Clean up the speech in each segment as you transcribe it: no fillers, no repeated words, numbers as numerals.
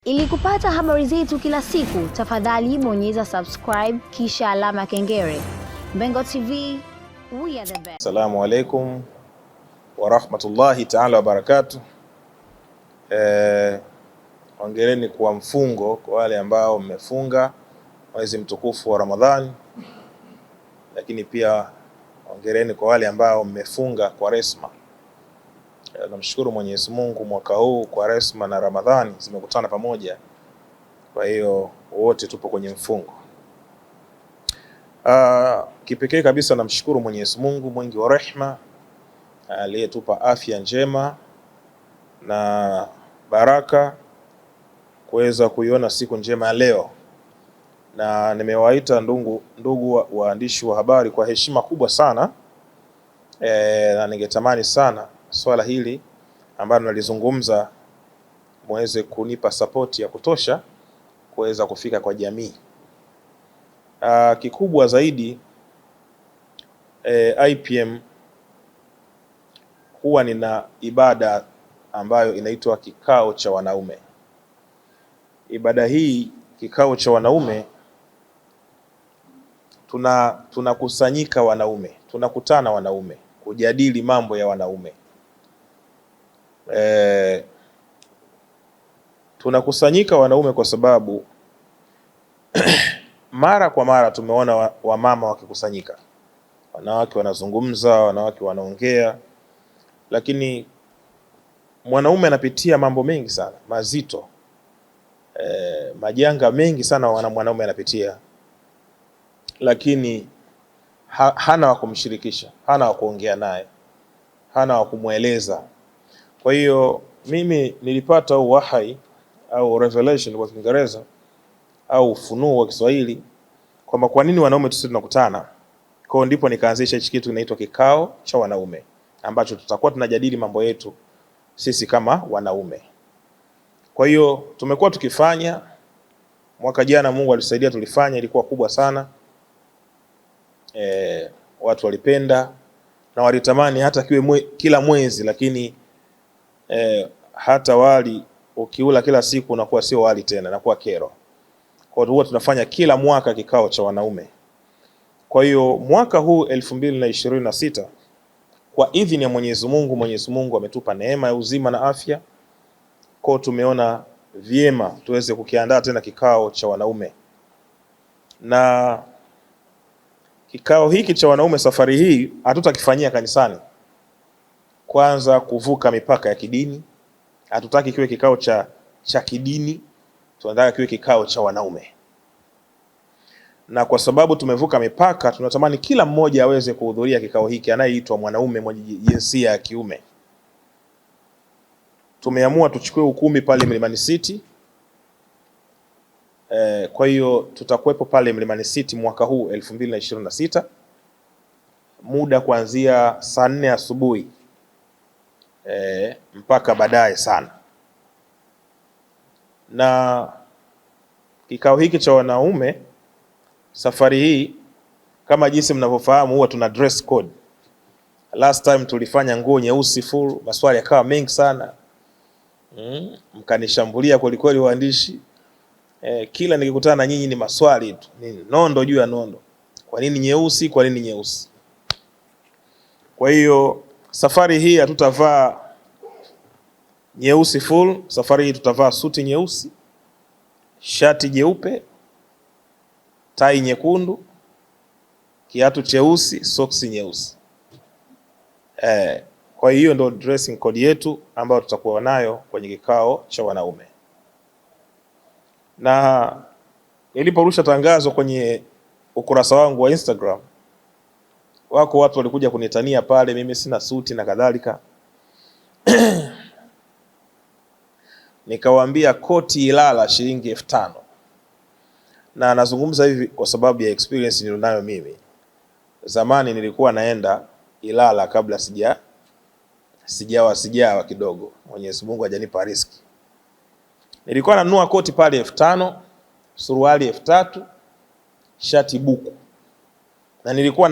Ili kupata habari zetu kila siku, tafadhali bonyeza subscribe kisha alama kengele. Mbengo TV, we are the best. Assalamu alaikum wa rahmatullahi ta'ala wa barakatuh. Hongereni kwa mfungo kwa wale ambao mmefunga mwezi mtukufu wa Ramadhani, lakini pia hongereni kwa wale ambao mmefunga kwa resma. Namshukuru Mwenyezi Mungu, mwaka huu kwa resma na Ramadhani zimekutana pamoja, kwa hiyo wote tupo kwenye mfungo. Kipekee kabisa namshukuru Mwenyezi Mungu mwingi wa rehema aliyetupa afya njema na baraka kuweza kuiona siku njema ya leo, na nimewaita ndugu waandishi wa habari kwa heshima kubwa sana, na ningetamani sana swala hili ambalo nalizungumza muweze kunipa support ya kutosha kuweza kufika kwa jamii. Kikubwa zaidi, IPM huwa nina ibada ambayo inaitwa kikao cha wanaume. Ibada hii, kikao cha wanaume, tunakusanyika wanaume, tunakutana wanaume kujadili mambo ya wanaume. Tunakusanyika wanaume kwa sababu mara kwa mara tumeona wamama wakikusanyika, wanawake wanazungumza, wanawake wanaongea, lakini mwanaume anapitia mambo mengi sana mazito, majanga mengi sana mwanaume anapitia, lakini hana wa kumshirikisha, hana wa kuongea naye, hana wa kumweleza. Kwa hiyo mimi nilipata wahai au revelation kwa Kiingereza au ufunuo wa Kiswahili kwamba kwa nini wanaume sisi tunakutana. Kwa hiyo ndipo nikaanzisha hichi kitu kinaitwa kikao cha wanaume, ambacho tutakuwa tunajadili mambo yetu sisi kama wanaume. Kwa hiyo tumekuwa tukifanya, mwaka jana Mungu alisaidia tulifanya, ilikuwa kubwa sana. Watu walipenda na walitamani hata kila mwezi, lakini hata wali ukiula kila siku unakuwa sio wali tena, inakuwa kero. Kwa hiyo tunafanya kila mwaka kikao cha wanaume. Kwa hiyo mwaka huu 2026 kwa idhini ya Mwenyezi Mungu ametupa neema ya uzima na afya. Kwa hiyo tumeona vyema tuweze kukiandaa tena kikao cha wanaume. Na kikao hiki cha wanaume safari hii hatutakifanyia kanisani. Kwanza, kuvuka mipaka ya kidini. Hatutaki kiwe kikao cha kidini, tunataka kiwe kikao cha wanaume. Na kwa sababu tumevuka mipaka, tunatamani kila mmoja aweze kuhudhuria kikao hiki anayeitwa mwanaume mwenye jinsia ya kiume. Tumeamua tuchukue ukumbi pale Mlimani City. Kwa hiyo tutakuwepo pale Mlimani City mwaka huu 2026, muda kuanzia saa 4 asubuhi mpaka baadaye sana. Na kikao hiki cha wanaume safari hii, kama jinsi mnavyofahamu, huwa tuna dress code. Last time tulifanya nguo nyeusi full, maswali yakawa mengi sana. Mkanishambulia kweli kweli waandishi. Kila nikikutana na nyinyi ni maswali tu, nini nondo juu ya nondo. Kwa nini nyeusi? Kwa nini nyeusi? Kwa hiyo safari hii hatutavaa nyeusi full. Safari hii tutavaa suti nyeusi, shati jeupe, tai nyekundu, kiatu cheusi, soksi nyeusi. Kwa hiyo ndo dressing code yetu ambayo tutakuwa nayo kwenye kikao cha wanaume. Na niliporusha tangazo kwenye ukurasa wangu wa Instagram, wako watu walikuja kunitania pale mimi sina suti na kadhalika. Nikawaambia koti Ilala shilingi 5,000. Na nazungumza hivi kwa sababu ya experience nilionayo mimi. Zamani nilikuwa naenda Ilala kabla sijawa kidogo, Mwenyezi Mungu hajanipa riziki. Nilikuwa nanunua koti pale 5,000, suruali 3,000, shati buku. Na nilikuwa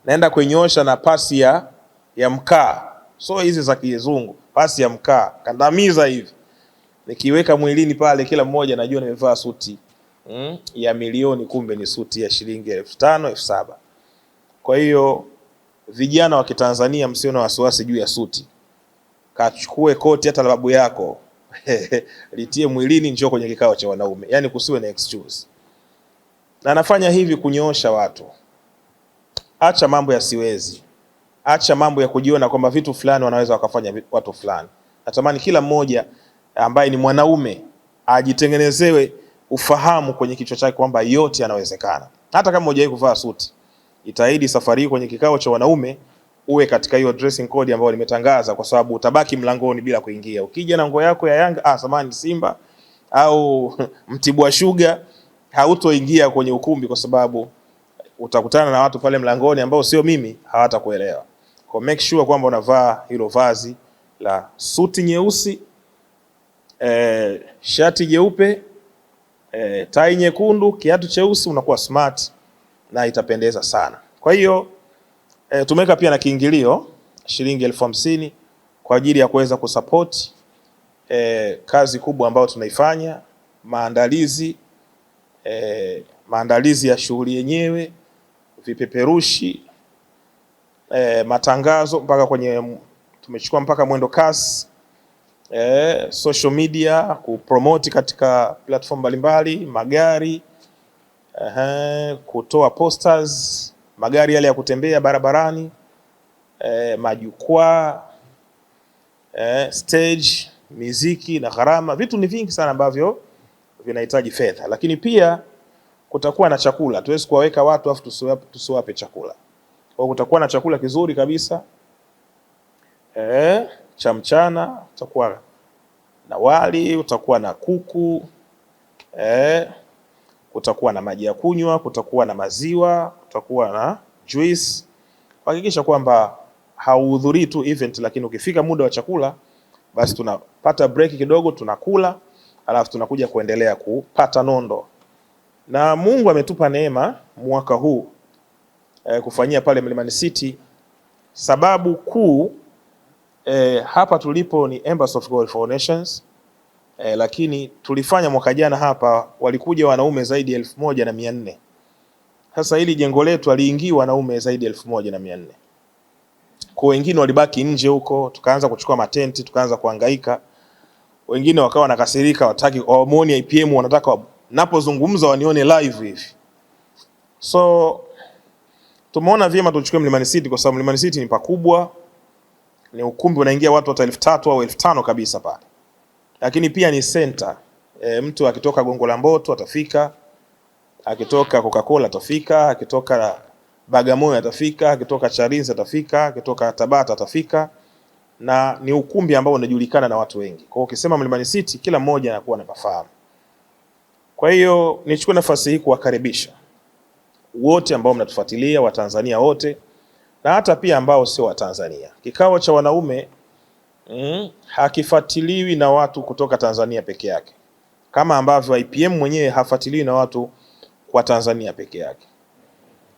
naenda kuinyosha na pasi ya mkaa. So hizi za kizungu, pasi ya mkaa, kandamiza hivi. Nikiweka mwilini pale, kila mmoja najua nimevaa suti ya milioni, kumbe ni suti ya shilingi 5,000 7,000. Kwa hiyo vijana wa Kitanzania, msio na wasiwasi juu ya suti. Kachukue koti hata la babu yako litie mwilini, njoo kwenye kikao cha wanaume. Yani kusiwe na excuse. Na nafanya hivi kunyoosha watu. Acha mambo ya siwezi. Acha mambo ya kujiona kwamba vitu fulani wanaweza wakafanya watu fulani. Natamani kila mmoja ambaye ni mwanaume ajitengenezewe ufahamu kwenye kichwa chake kwamba yote yanawezekana. Hata kama hujawahi kuvaa suti, itaidi safari kwenye kikao cha wanaume uwe katika hiyo dressing code ambayo nimetangaza, kwa sababu utabaki mlangoni bila kuingia. Ukija na nguo yako ya Yanga, samani Simba au Mtibwa Sugar, hautoingia kwenye ukumbi, kwa sababu utakutana na watu pale mlangoni ambao sio mimi, hawatakuelewa. Kwa make sure kwamba unavaa hilo vazi la suti nyeusi, shati jeupe, tai nyekundu, kiatu cheusi, unakuwa smart na itapendeza sana. Kwa hiyo tumeweka pia na kiingilio shilingi 50,000 kwa ajili ya kuweza kusupport kazi kubwa ambayo tunaifanya, maandalizi ya shughuli yenyewe, vipeperushi, matangazo, mpaka kwenye tumechukua mpaka mwendo kasi, social media, kupromote katika platform mbalimbali, magari, kutoa posters, magari yale ya kutembea barabarani, majukwaa, stage, muziki na gharama. Vitu ni vingi sana ambavyo vinahitaji fedha, lakini pia kutakuwa na chakula. Tuwezi kuwaweka watu afu tusiwape chakula. Kwa kutakuwa na chakula kizuri kabisa, cha mchana, utakuwa na wali, utakuwa na kuku, kutakuwa na maji ya kunywa, kutakuwa na maziwa, kutakuwa na juice. Hakikisha kwamba hauhudhurii tu event, lakini ukifika muda wa chakula, basi tunapata break kidogo, tunakula, alafu tunakuja kuendelea kupata nondo. Na Mungu ametupa neema mwaka huu kufanyia pale Mlimani City. Sababu kuu hapa tulipo ni Embassy of God for Nations, lakini tulifanya mwaka jana hapa walikuja wanaume zaidi ya 1,400. Sasa hili jengo letu aliingia wanaume zaidi ya 1,400. Kwa wengine walibaki nje huko, tukaanza kuchukua matenti, tukaanza kuhangaika. Wengine wakawa nakasirika, wataki wamuone IPM, wanataka napozungumza wanione live hivi. So tumeona vyema tuchukue Mlimani City, kwa sababu Mlimani City ni pakubwa, ni ukumbi unaingia watu hata 3,000 au 5,000 kabisa pale. Lakini pia ni center. Mtu akitoka Gongo la Mboto atafika, akitoka Coca-Cola atafika, akitoka Bagamoyo atafika, akitoka Chalinze atafika, akitoka Tabata atafika, na ni ukumbi ambao unajulikana na watu wengi. Kwa hiyo ukisema Mlimani City, kila mmoja anakuwa anafahamu. Kwa hiyo nichukue nafasi hii kuwakaribisha wote ambao mnatufuatilia, wa Tanzania wote na hata pia ambao sio wa Tanzania. Kikao cha wanaume hakifuatiliwi na watu kutoka Tanzania peke yake, kama ambavyo IPM mwenyewe hafuatiliwi na watu kwa Tanzania peke yake.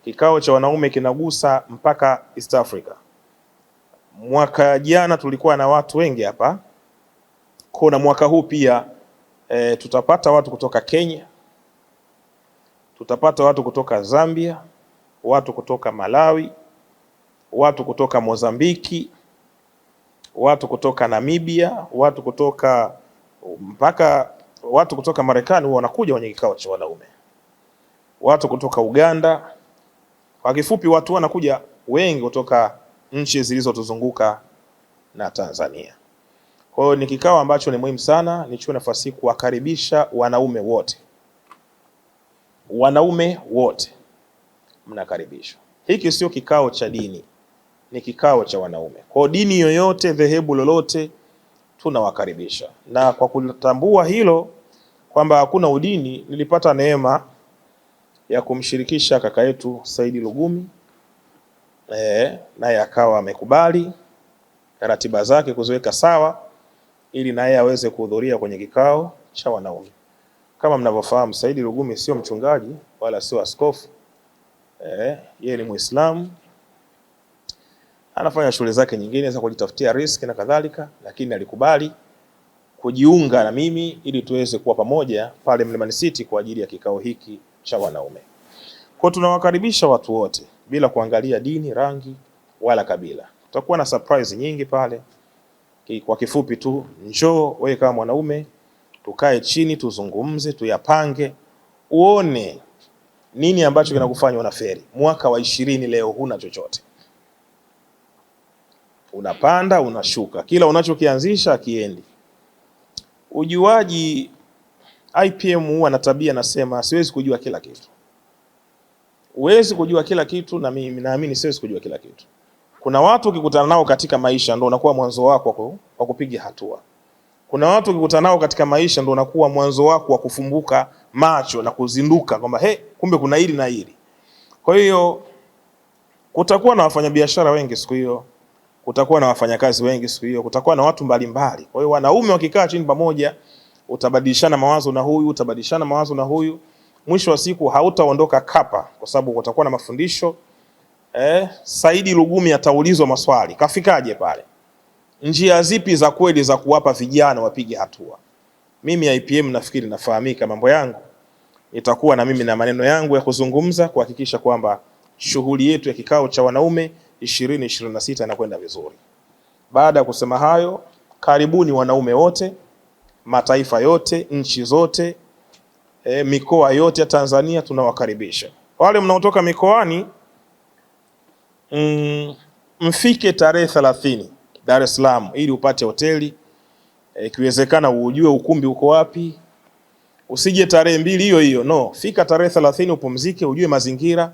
Kikao cha wanaume kinagusa mpaka East Africa. Mwaka jana tulikuwa na watu wengi hapa, kuna mwaka huu pia tutapata watu kutoka Kenya, tutapata watu kutoka Zambia, watu kutoka Malawi, watu kutoka Mozambiki, watu kutoka Namibia, watu kutoka mpaka watu kutoka Marekani wanakuja kwenye kikao cha wanaume, watu kutoka Uganda. Kwa kifupi watu wanakuja wengi kutoka nchi zilizotuzunguka na Tanzania. Kwa hiyo ni kikao ambacho ni muhimu sana. Nichukue nafasi hii kuwakaribisha wanaume wote. Wanaume wote mnakaribishwa. Hiki sio kikao cha dini, ni kikao cha wanaume. Kwa dini yoyote, dhehebu lolote, tunawakaribisha. Na kwa kutambua hilo kwamba hakuna udini, nilipata neema ya kumshirikisha kaka yetu Saidi Lugumi, naye akawa amekubali ratiba zake kuziweka sawa ili naye aweze kuhudhuria kwenye kikao cha wanaume. Kama mnavyofahamu, Saidi Lugumi sio mchungaji wala sio askofu. Yeye ni Muislamu, anafanya shughuli zake nyingine za kujitafutia riziki na kadhalika, lakini alikubali kujiunga na mimi ili tuweze kuwa pamoja pale Mlimani City kwa ajili ya kikao hiki cha wanaume. Kwa tunawakaribisha watu wote bila kuangalia dini, rangi wala kabila. Tutakuwa na surprise nyingi pale. Kwa kifupi tu, njoo wewe kama mwanaume, tukae chini, tuzungumze, tuyapange, uone nini ambacho kinakufanya unaferi. Mwaka wa 20 leo huna chochote. Unapanda, unashuka. Kila unachokianzisha kiendi. Ujuaji, IPM huwa na tabia nasema siwezi kujua kila kitu. Huwezi kujua kila kitu na mimi naamini siwezi kujua kila kitu. Kuna watu ukikutana nao katika maisha ndio unakuwa mwanzo wako wa kupiga hatua. Kuna watu ukikutana nao katika maisha ndio unakuwa mwanzo wako wa kufumbuka macho na kuzinduka kwamba kumbe kuna hili na hili. Kwa hiyo kutakuwa na wafanyabiashara wengi siku hiyo, kutakuwa na wafanyakazi wengi siku hiyo, kutakuwa na watu mbalimbali. Kwa hiyo wanaume wakikaa chini pamoja, utabadilishana mawazo na huyu, utabadilishana mawazo na huyu. Mwisho wa siku hautaondoka kapa kwa sababu kutakuwa na mafundisho. Saidi Lugumi ataulizwa maswali. Kafikaje pale? Njia zipi za kweli za kuwapa vijana wapige hatua? Mimi IPM nafikiri nafahamika mambo yangu. Itakuwa na mimi na maneno yangu ya kuzungumza kuhakikisha kwamba shughuli yetu ya kikao cha wanaume 2026 inakwenda vizuri. Baada ya kusema hayo, karibuni wanaume wote, mataifa yote, nchi zote, mikoa yote ya Tanzania tunawakaribisha. Wale mnaotoka mikoani, mfike tarehe 30 Dar es Salaam ili upate hoteli. Ikiwezekana ujue ukumbi uko wapi. Usije tarehe 2 hiyo, no. Fika tarehe 30 upumzike, ujue mazingira,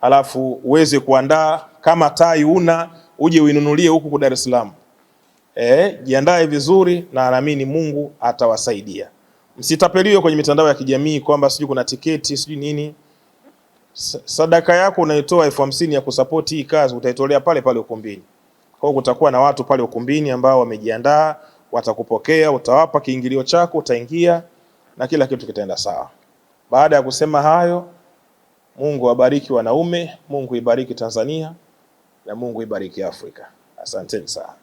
alafu uweze kuandaa. Kama tai uje uinunulie huku kwa Dar es Salaam. Jiandae vizuri na naamini Mungu atawasaidia. Msitapeliwe kwenye mitandao ya kijamii kwamba sijui kuna tiketi, sijui nini. Sadaka yako unaitoa 50,000 ya kusupport hii kazi utaitolea pale pale ukumbini. Kwa hiyo kutakuwa na watu pale ukumbini ambao wamejiandaa, watakupokea, utawapa kiingilio chako, utaingia na kila kitu kitaenda sawa. Baada ya kusema hayo, Mungu abariki wanaume, Mungu ibariki Tanzania na Mungu ibariki Afrika. Asanteni sana.